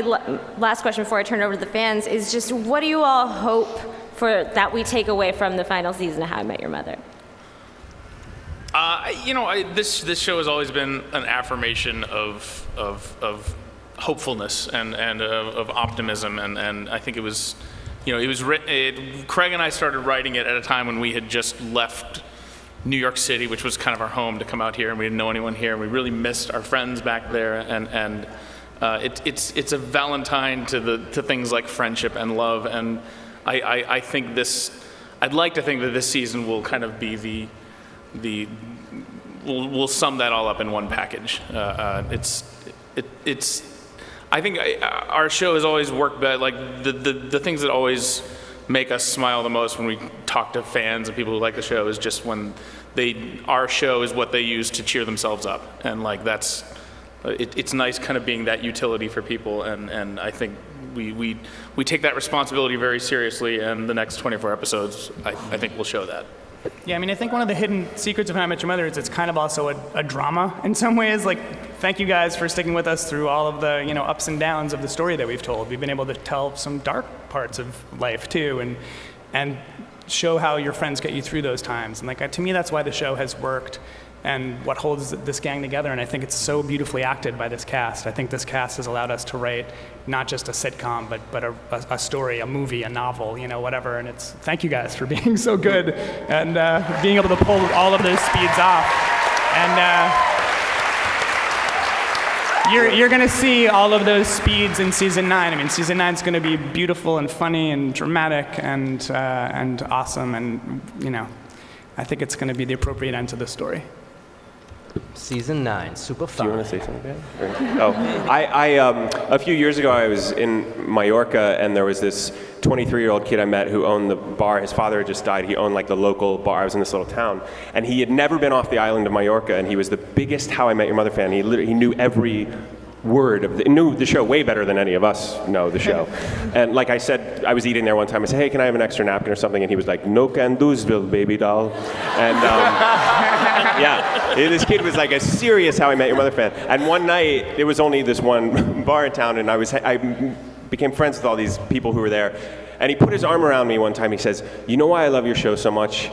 my last question before I turn it over to the fans is just, what do you all hope for that we take away from the final season of How I Met Your Mother? This show has always been an affirmation of hopefulness and of optimism, and I think it was, Craig and I started writing it at a time when we had just left New York City, which was kind of our home, to come out here, and we didn't know anyone here, and we really missed our friends back there, and it's a Valentine to things like friendship and love, and I think I'd like to think that this season will kind of be we'll sum that all up in one package. I think our show has always worked better. Like the things that always make us smile the most when we talk to fans and people who like the show is just when our show is what they use to cheer themselves up, and like it's nice kind of being that utility for people, and I think we take that responsibility very seriously, and the next 24 episodes I think will show that. Yeah, I mean, I think one of the hidden secrets of How I Met Your Mother is it's kind of also a drama in some ways. Like, thank you guys for sticking with us through all of the ups and downs of the story that we've told. We've been able to tell some dark parts of life too, and show how your friends get you through those times. And like, to me, that's why the show has worked and what holds this gang together. And I think it's so beautifully acted by this cast. I think this cast has allowed us to write not just a sitcom, but a story, a movie, a novel, whatever. And it's, thank you guys for being so good and being able to pull all of those speeds off. And you're going to see all of those speeds in season 9. I mean, season 9 is going to be beautiful and funny and dramatic and awesome. And, I think it's going to be the appropriate end to the story. Season 9, super fun. Do you want to say something, Ben? Oh, a few years ago I was in Mallorca, and there was this 23-year-old kid I met who owned the bar. His father had just died. He owned like the local bar. I was in this little town, and he had never been off the island of Mallorca, and he was the biggest How I Met Your Mother fan. He knew every word of knew the show way better than any of us know the show. And like I said, I was eating there one time. I said, "Hey, can I have an extra napkin or something?" And he was like, "No can do'sville, baby doll." And yeah, this kid was like a serious How I Met Your Mother fan. And one night, there was only this one bar in town, and I became friends with all these people who were there. And he put his arm around me one time. He says, "You know why I love your show so much?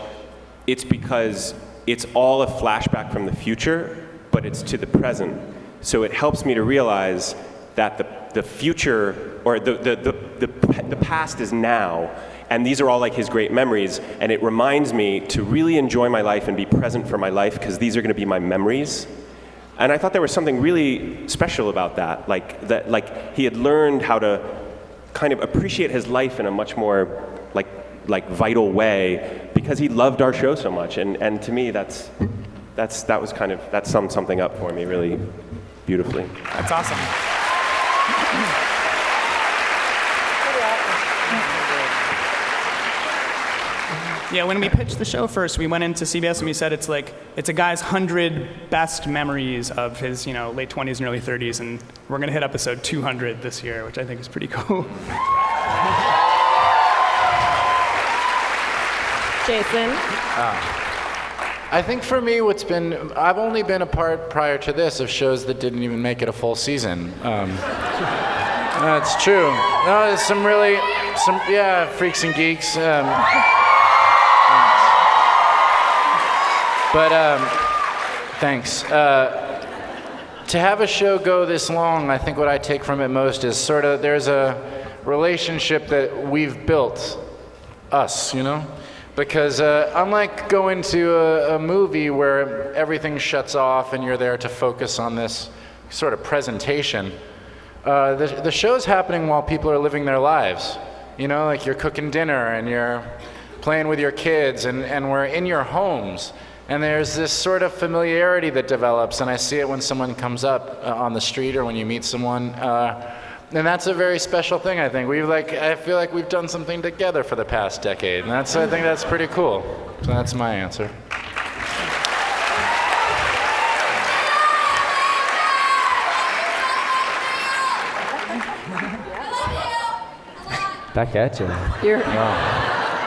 It's because it's all a flashback from the future, but it's to the present. So it helps me to realize that the future, or the past is now, and these are all like his great memories, and it reminds me to really enjoy my life and be present for my life, because these are going to be my memories." And I thought there was something really special about that, like he had learned how to kind of appreciate his life in a much more like vital way because he loved our show so much, and to me that summed something up for me really beautifully. That's awesome. Yeah, when we pitched the show first, we went into CBS and we said it's a guy's 100 best memories of his late 20s and early 30s, and we're going to hit episode 200 this year, which I think is pretty cool. Jason? I think for me, I've only been a part prior to this of shows that didn't even make it a full season. That's true. No, there's some freaks and geeks. Thanks. To have a show go this long, I think what I take from it most is sort of there's a relationship that we've built, us, Because unlike going to a movie where everything shuts off and you're there to focus on this sort of presentation, the show's happening while people are living their lives. Like you're cooking dinner and you're playing with your kids and we're in your homes. And there's this sort of familiarity that develops, and I see it when someone comes up on the street or when you meet someone. And that's a very special thing, I think. I feel like we've done something together for the past decade, and I think that's pretty cool. So that's my answer. Back at you.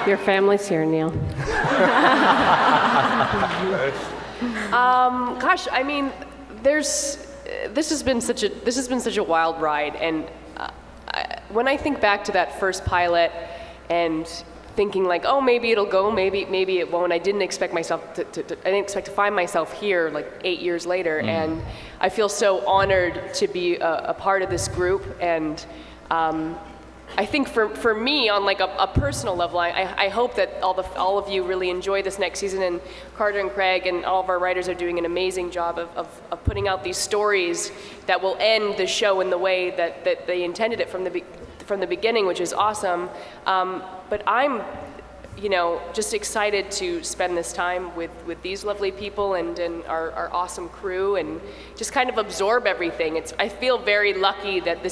Your family's here, Neil. Gosh, I mean, this has been such a wild ride, and when I think back to that first pilot and thinking like, oh, maybe it'll go, maybe it won't. I didn't expect to find myself here like 8 years later, and I feel so honored to be a part of this group. And I think for me, on like a personal level, I hope that all of you really enjoy this next season, and Carter and Craig and all of our writers are doing an amazing job of putting out these stories that will end the show in the way that they intended it from the beginning, which is awesome. But I'm, just excited to spend this time with these lovely people and our awesome crew, and just kind of absorb everything. I feel very lucky that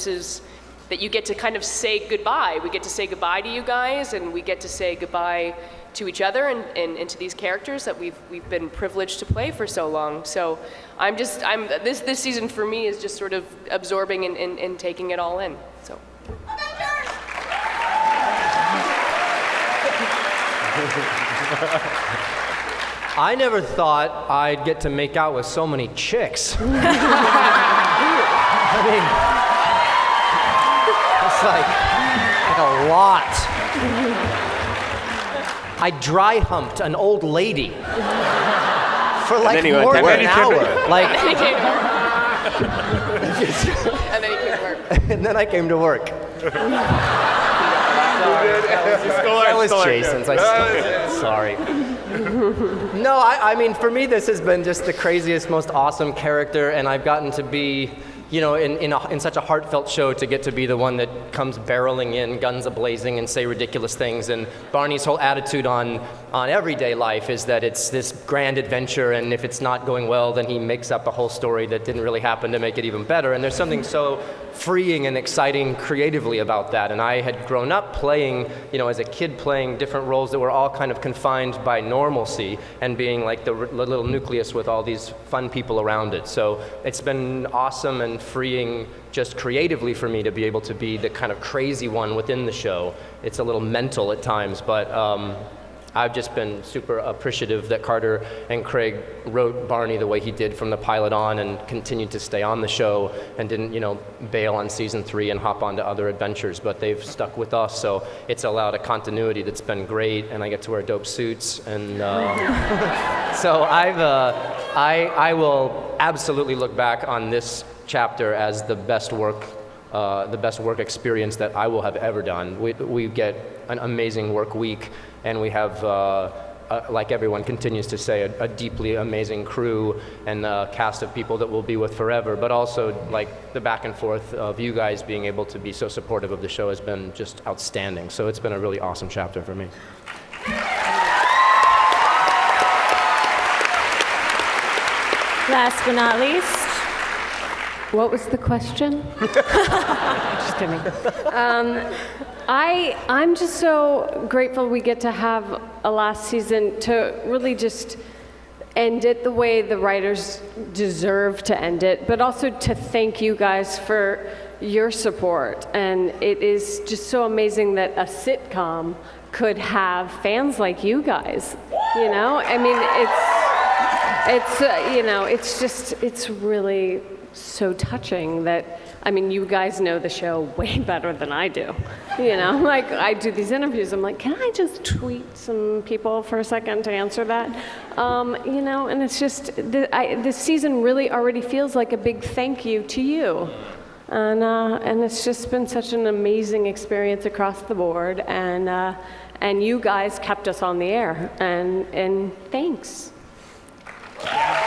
that you get to kind of say goodbye. We get to say goodbye to you guys, and we get to say goodbye to each other and to these characters that we've been privileged to play for so long. So this season for me is just sort of absorbing and taking it all in. So. I never thought I'd get to make out with so many chicks. I mean, it's like a lot. I dry humped an old lady for like more than an hour. And then he came to work. And then I came to work. That was Jason's. Sorry. No, I mean, for me, this has been just the craziest, most awesome character, and I've gotten to be, in such a heartfelt show, to get to be the one that comes barreling in, guns a-blazing, and say ridiculous things. And Barney's whole attitude on everyday life is that it's this grand adventure, and if it's not going well, then he makes up a whole story that didn't really happen to make it even better. And there's something so freeing and exciting creatively about that. And I had grown up playing, as a kid, playing different roles that were all kind of confined by normalcy and being like the little nucleus with all these fun people around it. So it's been awesome and freeing just creatively for me to be able to be the kind of crazy one within the show. It's a little mental at times, but I've just been super appreciative that Carter and Craig wrote Barney the way he did from the pilot on, and continued to stay on the show and didn't, bail on season 3 and hop onto other adventures, but they've stuck with us, so it's allowed a continuity that's been great, and I get to wear dope suits, and so I will absolutely look back on this chapter as the best work experience that I will have ever done. We get an amazing work week, and we have, like everyone continues to say, a deeply amazing crew and a cast of people that we'll be with forever, but also like the back and forth of you guys being able to be so supportive of the show has been just outstanding. So it's been a really awesome chapter for me. Last but not least, What was the question? Just kidding. I'm just so grateful we get to have a last season to really just end it the way the writers deserve to end it, but also to thank you guys for your support. And it is just so amazing that a sitcom could have fans like you guys. I mean, it's really so touching that, you guys know the show way better than I do. I do these interviews, I'm like, can I just tweet some people for a second to answer that? And it's just, this season really already feels like a big thank you to you. And it's just been such an amazing experience across the board, and you guys kept us on the air, and thanks. Yeah.